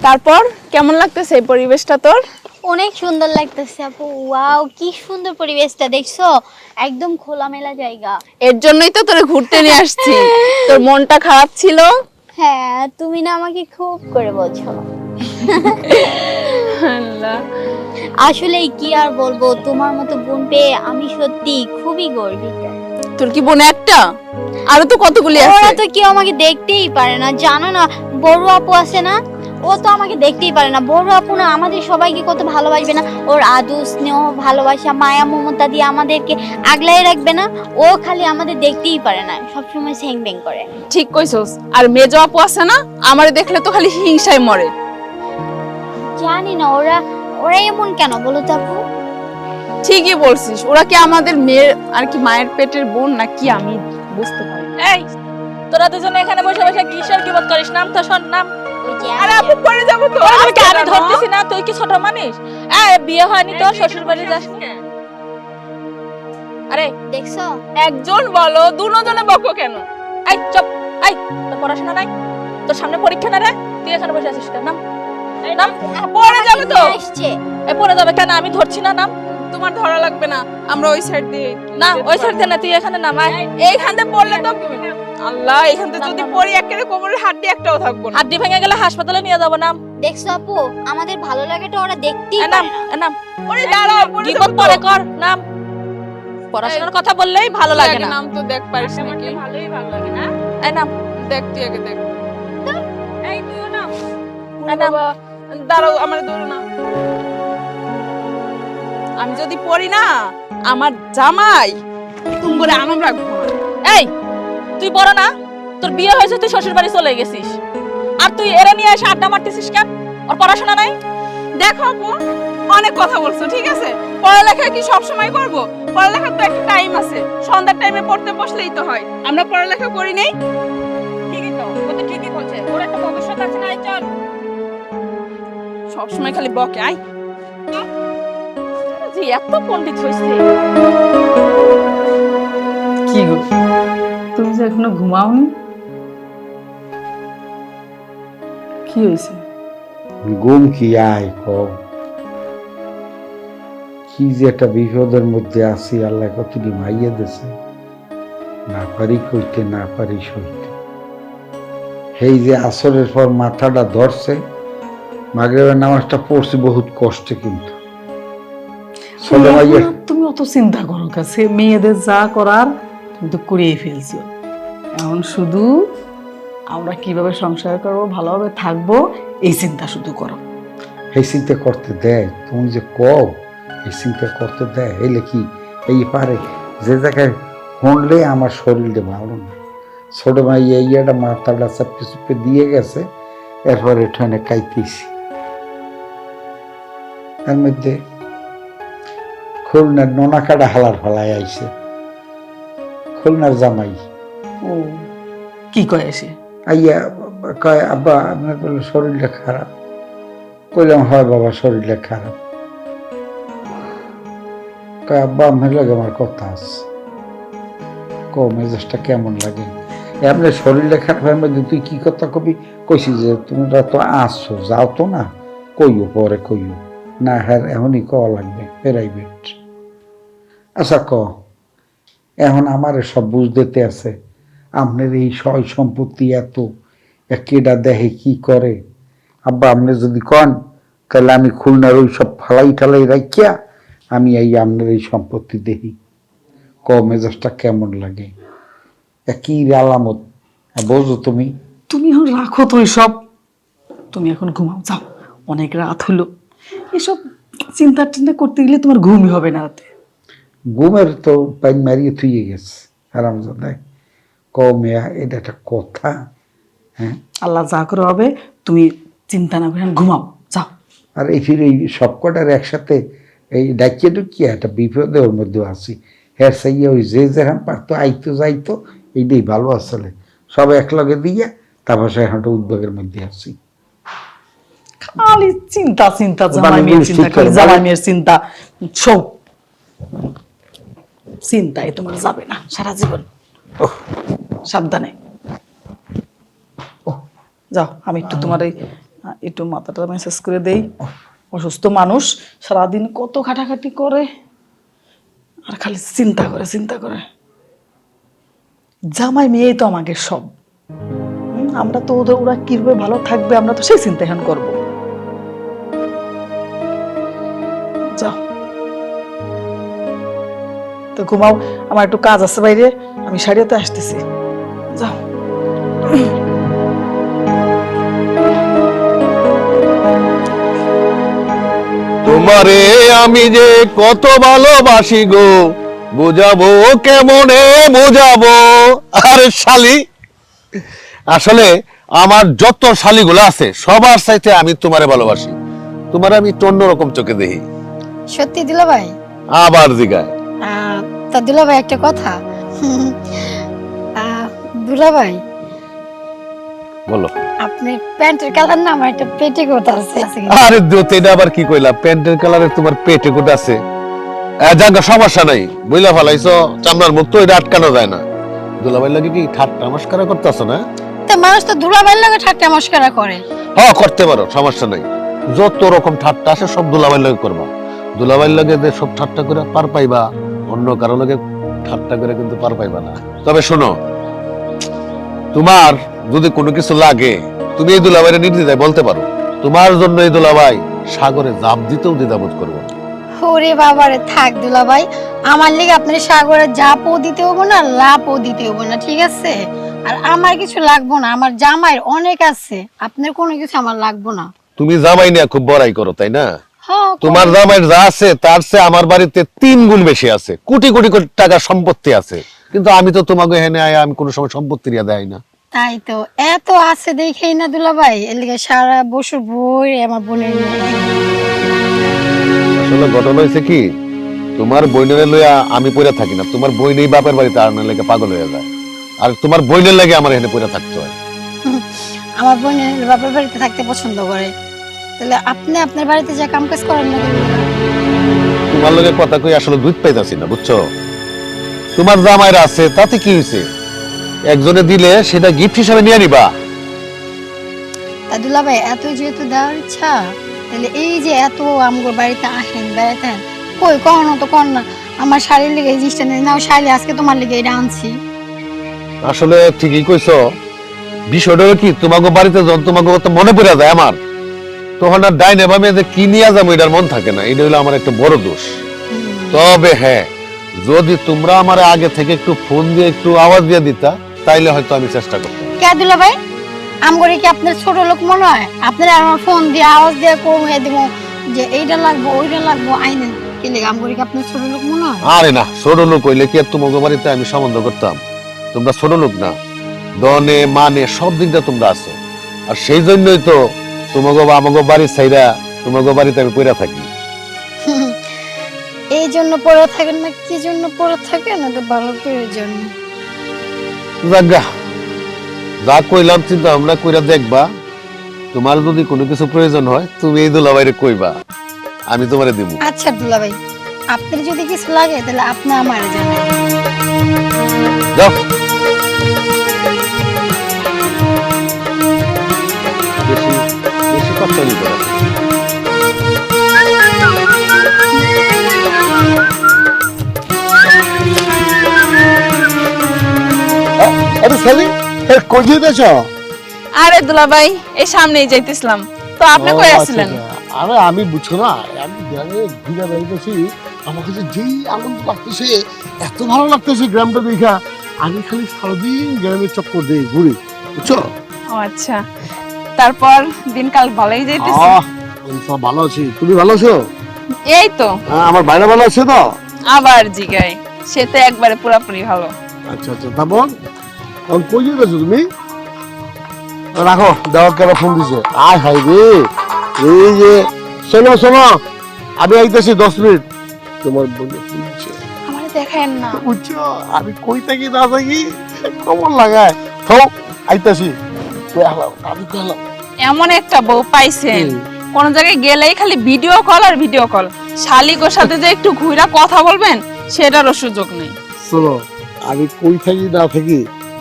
তারপর কেমন লাগতেছে এই পরিবেশটা তোর? অনেক সুন্দর লাগতেছে আপু। ওয়াও, কি সুন্দর পরিবেশটা দেখছো, একদম খোলামেলা জায়গা। এর জন্যই তো তোরে ঘুরতে নিয়ে আসছি। তোর মনটা খারাপ ছিল। হ্যাঁ, তুমি না আমাকে খুব করে বোঝো। আল্লাহ, আসলে কি আর বলবো, তোমার মতো বোন পেয়ে আমি সত্যি খুবই গর্বিত। তোর কি বোন একটা? আরো তো কতগুলি আছে। ওরা তো কেউ আমাকে দেখতেই পারে না, জানো না? বড় আপু আছে না, ও তো আমাকে দেখতেই পারে না। বড় আপু না আমাদের সবাইকে কত ভালোবাসবে না, ওর আদর স্নেহ ভালোবাসা মায়া মমতা দিয়ে আমাদেরকে আগলাই রাখবে না। ও খালি আমাদের দেখতেই পারে না, সবসময় স্যাং ব্যাং করে। ঠিক কইছস। আর মেজো আপু আছে না, আমারে দেখলে তো খালি হিংসায় মরে। জানি না ওরা ওরা এমন কেন বলো তো আপু? ঠিকই বলছিস, ওরা কি আমাদের মেয়ের আর কি মায়ের পেটের বোন নাকি আমি বুঝতে পারি না। এই তোরা দুজনে এখানে বসে বসে কিসের কিবত করিস? নাম তো শোন, নাম। ওই যে আরে আপু পড়ে যাব তো। তোকে আমি ধরতেছি না, তুই কি ছোট মানুষ? বিয়ে হয়নি তোর, শ্বশুর বাড়ি যাসনি? আরে দেখছো, একজন বলো, দুজনে বকো কেন? এই চুপ। এই তোর পড়াশোনা নাই? তোর সামনে পরীক্ষা না রে? তুই এখানে বসে আছিস কেন? নাম, নাম। পড়ে যাবে তো। আসছে। এই পড়ে যাবে কেন? আমি ধরছি না, নাম। তোমার ধরা লাগবে না, আমরা ওই সাইড দিয়ে। না ওই সাইড দিয়ে না, তুই এখানে নাম। আয়। এইখান থেকে পড়লে তো আল্লাহ, এইখান থেকে যদি পড়ি একেবারে কোমরের হাড্ডি একটাও থাকবো না। হাড্ডি ভেঙে গেলে হাসপাতালে নিয়ে যাবো। নাম। দেখছো আপু, আমাদের ভালো লাগাটা ওরা দেখতেই নাম, পারে না। নাম। ওরে দাঁড়াও, পড়ে বিপদ যাবো তো। পরে কর, নাম। পড়াশোনার কথা বললেই ভালো লাগে না। নাম তো দেখ পারিস নাকি? ভালোই ভালো লাগে না। এই নাম। দেখ তুই আগে দেখ। এই তুইও নাম। বাবা দাঁড়াও, আমার ধরো না। আমি যদি পড়ি না, আমার জামাই তুমি করে আনাম রাখবো না। এই তুই বড় না, তোর বিয়ে হয়েছে, তুই শ্বশুর বাড়ি চলে গেছিস, আর তুই এরা নিয়ে এসে আড্ডা মারতেছিস কেন? ওর পড়াশোনা নাই? দেখো আপু, অনেক কথা বলছো, ঠিক আছে। পড়ালেখা কি সব সময় করব? পড়ালেখার তো একটা টাইম আছে, সন্ধ্যার টাইমে পড়তে বসলেই তো হয়। আমরা পড়ালেখা করি নাই? ঠিকই তো, ও তো ঠিকই বলছে, ওর একটা ভবিষ্যৎ আছে না। চল। সব সময় খালি বকে। আই জি এত পণ্ডিত হইছে। কি গো, তুমি যে এখনো ঘুমাওনি? কি হয়েছে? ঘুম কি আয় কম, কি যে একটা বিপদের মধ্যে আছি, আল্লাহ কতটি মাইয়া দিছে, না পারি কইতে না পারি সইতে। এই যে আসরের পর মাথাটা ধরছে, মাগরিবের নামাজটা পড়ছি বহুত কষ্টে, কিন্তু ছোট ভাইয়ের তুমি অত চিন্তা করো কাছে, মেয়েদের যা করার তুমি তো করিয়ে ফেলছো। এখন শুধু আমরা কিভাবে সংসার করবো, ভালোভাবে থাকবো, এই চিন্তা শুধু করো। এই চিন্তা করতে দেয়? তুমি যে কও এই চিন্তা করতে দেয়, এলে কি এই পারে? যে জায়গায় শুনলে আমার শরীরটা ভালো না। ছোট ভাই এইটা মাথাটা চাপে চুপে দিয়ে গেছে, এরপর এখানে কাইতেছি। এর মধ্যে খুলনার নোনাকাটা হালার ফলায় আইছে, খুলনার জামাই। ও কি কয় এসে? আইয়া কয়, আব্বা আপনার বলে শরীরটা খারাপ। কইলাম হয় বাবা, শরীরটা খারাপ। কয় আব্বা আপনার লাগে আমার কথা আছে। মেজাজটা কেমন লাগে? এমনি শরীরটা খারাপের মধ্যে তুই কি কথা কবি? কইছি যে তুমি তো আসছো, যাও তো না, কইও পরে কইও না। হ্যাঁ এখনই কওয়া লাগবে, প্রাইভেট। আচ্ছা ক, এখন আমার সব বুঝ দিতে আছে। আপনার এই সয় সম্পত্তি এত কেডা দেহে কি করে? আব্বা আপনি যদি কন, তাহলে আমি খুলনার ওই সব ফালাই ঠালাই রাখিয়া আমি এই আপনার এই সম্পত্তি দেখি। ক মেজাজটা কেমন লাগে? কি আলামত বোঝো তুমি? তুমি এখন রাখো তো সব, তুমি এখন ঘুমাও, যাও, অনেক রাত হলো। এসব চিন্তা টিন্তা করতে গেলে তোমার ঘুমই হবে না রাতে। ঘুমের তো পাইন মারিয়ে থুয়ে গেছে আরামজাদায়। ক মেয়া, এটা একটা কথা? হ্যাঁ, আল্লাহ যা করে হবে, তুমি চিন্তা না করে ঘুমাও, যাও। আর এই ফিরে এই সব কটার একসাথে এই ডাকিয়ে ডুকিয়ে একটা বিপদে ওর মধ্যে আছি। হ্যাঁ সাইয়া ওই যে যেখান পারতো আইতো যাইতো, এইটাই ভালো আসলে। সব একলগে দিয়ে তারপর সে একটা উদ্যোগের মধ্যে আছি। খালি চিন্তা চিন্তা, জামাই বাবা, মেয়ের জিনিস চিন্তা, ঠিক খালি করো, জামাই বাবা। মেয়ের চিন্তা। সব চিন্তায় তোমার যাবে না সারা জীবন। সাবধানে যাও, আমি একটু তোমার একটু মাথাটা মেসেজ করে দেই। অসুস্থ মানুষ সারাদিন কত খাটাখাটি করে আর খালি চিন্তা করে চিন্তা করে। জামাই মেয়ে তো আমাকে সব। আমরা তো ওরা কিভাবে ভালো থাকবে আমরা তো সেই চিন্তা এখন করবো। যাও তো ঘুমাও, আমার একটু কাজ আছে বাইরে, আমি সারিয়াতে আসতেছি। যাও। তোমারে আমি যে কত ভালোবাসি গো, বুঝাবো কেমনে বুঝাবো। আরে শালি, আসলে আমার যত শালিগুলো আছে সবার চাইতে আমি তোমারে ভালোবাসি। তোমার আমি অন্যরকম চোখে দেখি। সত্যি দুলাভাই? আবার জিগায়। তা দুলাভাই একটা কথা, দুলাভাই বলো। আপনি প্যান্টের কালার না আমার একটা পেটিকোট আছে। আরে দোতে, এটা আবার কি কইলা? প্যান্টের কালারে তোমার পেটিকোট আছে? জাগা সমস্যা নাই, বুঝলা ফেলাইছো। চামড়ার মুখ তো এটা আটকানো যায় না। দুলাভাই লাগে কি ঠাট্টা মস্করা করতেছ না? তা মানুষ তো দুলাভাইয়ের লাগে ঠাট্টা মস্করা করে। হ্যাঁ, করতে পারো, সমস্যা নাই। যত রকম ঠাট্টা আছে সব দুলাভাইয়ের লাগে করবা। দুলাভাইয়ের লাগে যে সব ঠাট্টা করে পার পাইবা, অন্য কারো লাগে ঠাট্টা করে কিন্তু পার পাইবা না। তবে শোনো, তোমার যদি কোনো কিছু লাগে তুমি এই দুলাভাইয়ের নির্দ্বিধায় বলতে পারো। তোমার জন্য এই দুলাভাই সাগরে জাপ দিতেও দ্বিধাবোধ করবো না। ওরে বাবারে, থাক দুলাভাই, আমার লিগে আপনার সাগরে জাপও দিতে হবো না, লাভও দিতে হবো না, ঠিক আছে? আর আমার কিছু লাগবো না, আমার জামাইয়ের অনেক আছে, আপনার কোনো কিছু আমার লাগবো না। তুমি জামাই নিয়ে খুব বড়াই করো, তাই না? হ্যাঁ, তোমার জামাইয়ের যা আছে তার চেয়ে আমার বাড়িতে 3 গুণ বেশি আছে। কোটি কোটি কোটি টাকা সম্পত্তি আছে, কিন্তু আমি তো তোমাকে এখানে আমি কোনো সময় সম্পত্তি রিয়া দেয় না। তাই তো, এত আছে দেখেই না দুলাভাই, এর লিগে সারা বছর বই আমার বোনের আসলে ঘটনা হয়েছে কি, তোমার বইনের লইয়া আমি পড়ে থাকি না, তোমার বই নেই বাপের বাড়িতে আর লেগে পাগল হয়ে যায়, আর তোমার বইনের লাগে আমার এখানে পড়ে থাকতে হয়। আমার বোনের বাপের বাড়িতে থাকতে পছন্দ করে, তাহলে আপনি আপনার বাড়িতে যা কাম কাজ করেন না। তোমার লগে কথা কই আসলে দুধ পাইতাছি না, বুঝছো? তোমার জামাইরা আছে তাতে কি হয়েছে, একজনে দিলে সেটা গিফট হিসাবে নিয়ে নিবা। তা দুলাভাই এত যেহেতু দেওয়ার ইচ্ছা, তাহলে এই যে এত আমগোর বাড়িতে আসেন বেড়াতে, কই কখনো তো কর না আমার শাড়ির লিগে এই জিনিসটা নেই, নাও শাড়ি আজকে তোমার লিগে এটা আনছি। আসলে ঠিকই কইছো, বিষয়টা হলো কি, তোমাকে বাড়িতে যখন তোমাকে কথা মনে পড়ে যায় আমার, তখন আর ডাইনে বামে যে কি নিয়ে যাবো এটার মন থাকে না। এটা হলো আমার একটা বড় দোষ। তবে হ্যাঁ, যদি তোমরা আমার আগে থেকে একটু ফোন দিয়ে একটু আওয়াজ দিয়ে দিতা, তাইলে হয়তো আমি চেষ্টা করতাম। কে দুলাভাই, আমগরে কি আপনার ছোট লোক মনে হয়? আপনার আমার ফোন দিয়ে আওয়াজ দিয়ে কমে দেবো যে এইটা লাগবো ওইটা লাগবো আইনে, কি লেগে আমগরে কি আপনার ছোট লোক মনে হয়? আরে না, ছোট লোক হইলে কি আর তোমাকে বাড়িতে আমি সম্বন্ধ করতাম? তোমরা ছোট লোক না, দনে মানে সব দিকটা তোমরা আছো, আর সেই জন্যই তো তোমাকে আমাকে বাড়ির ছাইরা তোমাকে বাড়িতে আমি পড়ে থাকি। এই জন্য পড়ে থাকেন না, কি জন্য পড়ে থাকেন এটা ভালো করে জন্য। জাগা যা কইলাম চিন্তা ভাবনা কইরা দেখবা, তোমার যদি কোনো কিছু প্রয়োজন হয় তুমি এই দুলাভাইরে কইবা, আমি তোমারে দিব। আচ্ছা দুলাভাই, আপনার যদি কিছু লাগে তাহলে আপনি আমারে জানান। যাও। বেশি কথা বলতে হবে। আরে শালি, কই যেতেছ? আরে দুলাভাই, এই সামনেই যাইতেছিলাম, তো আপনি কই আসছিলেন? আরে আমি বুঝছো না, আমি গ্রামে ঘুরে বেড়াইতেছি, আমার কাছে যেই আনন্দ লাগতেছে, এত ভালো লাগতেছে গ্রামটা দেখা, আমি খালি সারাদিন গ্রামের চক্কর দিই ঘুরি, বুঝছো? ও আচ্ছা, তারপর দিনকাল ভালোই যাইতেছে? আমি সব ভালো আছি, তুমি ভালো আছো? এই তো। আমার বাইরে ভালো আছে তো? আবার জিগাই, সে তো একবারে পুরাপুরি ভালো। আচ্ছা আচ্ছা, তারপর এখন কই যেতেছো তুমি? রাখো, দেওয়ার কেন ফোন দিছে? আয় হাই রে, এই যে শোনো শোনো, আমি আইতেছি 10 মিনিট। তোমার বন্ধু ফোন দিছে, আমারে দেখায়েন না। বুঝছো আমি কই থাকি না থাকি খবর লাগায়, তো আইতেছি। কই হলাম আমি কই হলাম, এমন একটা বউ পাইছেন, কোন জায়গায় গেলেই খালি ভিডিও কল আর ভিডিও কল। শালিকোর সাথে যে একটু ঘুরা কথা বলবেন সেটারও সুযোগ নেই। শোনো আমি কই থাকি না থাকি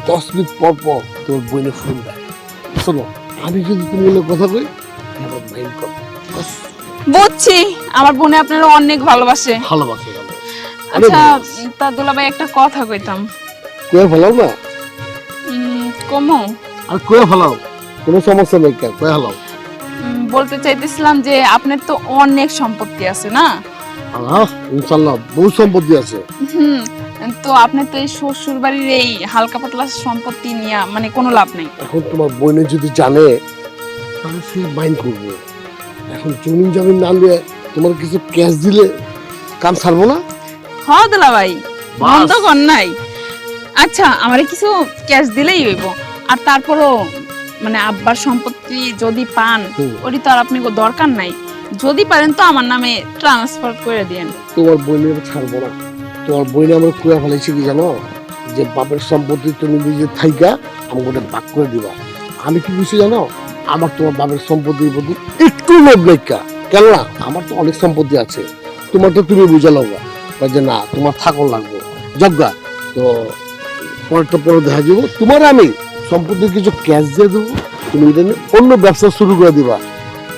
10 মিনিট পর পর তোর বোনে ফোন দেয়। শোনো আমি যদি তুমি কথা কই, মাইন্ড কর বুঝছি আমার বোনে আপনারা অনেক ভালোবাসে। ভালোবাসে আচ্ছা তা দুলাভাই একটা কথা কইতাম। কয়ে ফেলাও না, কমো আর কয়ে ফেলাও, কোনো সমস্যা নেই, কয়ে ফেলাও। বলতে চাইতেছিলাম যে আপনার তো অনেক সম্পত্তি আছে না? আল্লাহ ইনশাল্লাহ বহু সম্পত্তি আছে। হুম, তো আপনার তো এই শ্বশুর বাড়ির এই হালকা পাতলা সম্পত্তি নিয়ে মানে কোনো লাভ নাই। এখন তোমার বোনে যদি জানে তাহলে সে মাইন্ড করবে। এখন জমিন জমিন না নিয়ে তোমার কিছু ক্যাশ দিলে কাম ছাড়বো না। হ দুলাভাই, বন্ধ কর নাই। আচ্ছা আমারে কিছু ক্যাশ দিলেই হইব, আর তারপরও মানে আব্বার সম্পত্তি যদি পান ওটি তো আর আপনি দরকার নাই, যদি পারেন তো আমার নামে ট্রান্সফার করে দেন। তোমার বোনে ছাড়বো না। তোমার বোনে আমার কুয়া ফেলাইছে কি জানো, যে বাপের সম্পত্তি তুমি নিজে থাইকা আমাকে ভাগ করে দিবা। আমি কি বুঝছি জানো, আমার তোমার বাপের সম্পত্তির প্রতি একটু লোভ লেখা। কেননা আমার তো অনেক সম্পত্তি আছে, তোমার তো তুমি বুঝে লওগা যে না তোমার থাকন লাগবো জগা। তো পরেরটা পরে দেখা যাবো, তোমার আমি সম্পত্তির কিছু ক্যাশ দিয়ে দেবো, তুমি এটা নিয়ে অন্য ব্যবসা শুরু করে দিবা।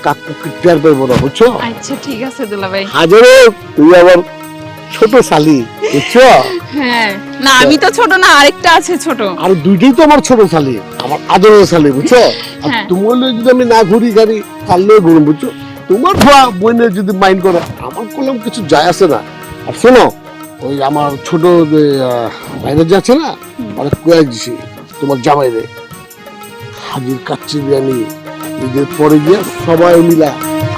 কাকু টের পাইবো না, বুঝছো? আচ্ছা ঠিক আছে দুলাভাই। হাজারে তুই আমার ছোট শালি, বুঝছো? হ্যাঁ না আমি তো ছোট না, আরেকটা আছে ছোট। আর দুইটাই তো আমার ছোট শালি, আমার আদরের শালি, বুঝছো? আর হ্যাঁ। তোমার লয়ে যদি আমি না ঘুরি গাড়ি তাহলে ঘুরুম, বুঝছো? তোমার বোনে যদি মাইন্ড করে আমার করলাম কিছু যায় আসে না। আর শোনো, ওই আমার ছোট যে বাইরে যাচ্ছে না, অনেক কয়েক দিছি তোমার জামাইরে হাজির কাচ্চি বিরিয়ানি ঈদের পরে গিয়ে সবাই মিলা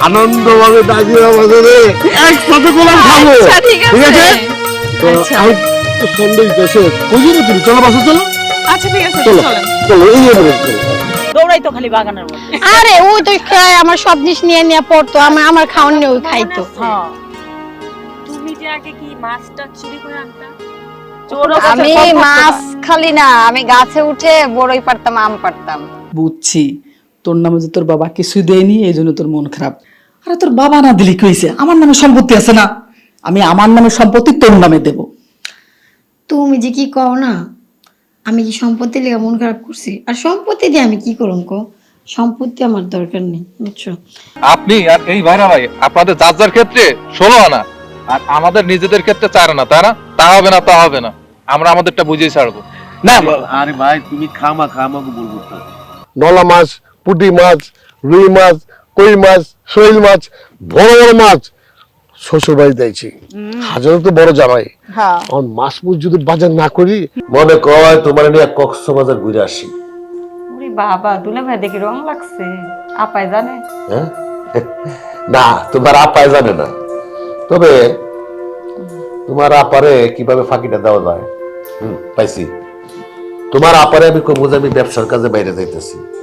আনন্দভাবে ডাকিয়ে বাজারে একসাথে গোলাম খাবো। আচ্ছা ঠিক ঠিক আছে? আছে। তো আচ্ছা। আমি তো সন্দেহ দেশে কই যাবে তুমি? চলো বাসা চলো, আচ্ছা ঠিক আছে চলো চলেন। চলো এই এবারে চলো। দৌড়াই তো খালি বাগানের মধ্যে। আরে ওই তো খায় আমার সব জিনিস নিয়ে নিয়ে পড়তো, আমার খাওয়ান নিয়ে ওই খাইতো। হ্যাঁ তুমি যে আগে কি মাছটা চুরি করে আনতা? আমি মাছ খালি না, আমি গাছে উঠে বড়ই পারতাম, আম পারতাম। বুঝছি তোর নামে যে তোর বাবা কিছুই দেয়নি এই জন্য তোর মন খারাপ। আরে তোর বাবা না দিলি কি হয়েছে, আমার নামে সম্পত্তি আছে না, আমি আমার নামে সম্পত্তি তোর নামে দেব। তুমি যে কি কও না, আমি কি সম্পত্তি লেগে মন খারাপ করছি? আর সম্পত্তি দিয়ে আমি কি করুম কো? সম্পত্তি আমার দরকার নেই, বুঝছো? আপনি আর এই ভাইরা ভাই আপনাদের যার যার ক্ষেত্রে 16 আনা আর আমাদের নিজেদের ক্ষেত্রে 4 আনা, তাই না? তা হবে না, তা হবে না, আমরা আমাদেরটা বুঝেই ছাড়বো। না আরে ভাই তুমি খামাকে বলবো না। নলা মাছ, পুঁটি মাছ, রুই মাছ, কই মাছ, শৈল মাছ, বড় বড় মাছ শ্বশুর বাড়ি দিয়েছি। হাজারো তো বড় জামাই, হ্যাঁ আর মাছ মুছ যদি বাজার না করি মনে কয় তোমার নিয়ে কক্সবাজার ঘুরে আসি। ওরে বাবা, দুলা ভাই দেখি রং লাগছে, আপায় জানে? হ্যাঁ না, তোমার আপায় জানে না, তবে তোমার আপারে কিভাবে ফাঁকিটা দেওয়া যায় পাইছি। তোমার আপারে আমি কবুজ আমি ব্যবসার কাজে বাইরে যাইতেছি,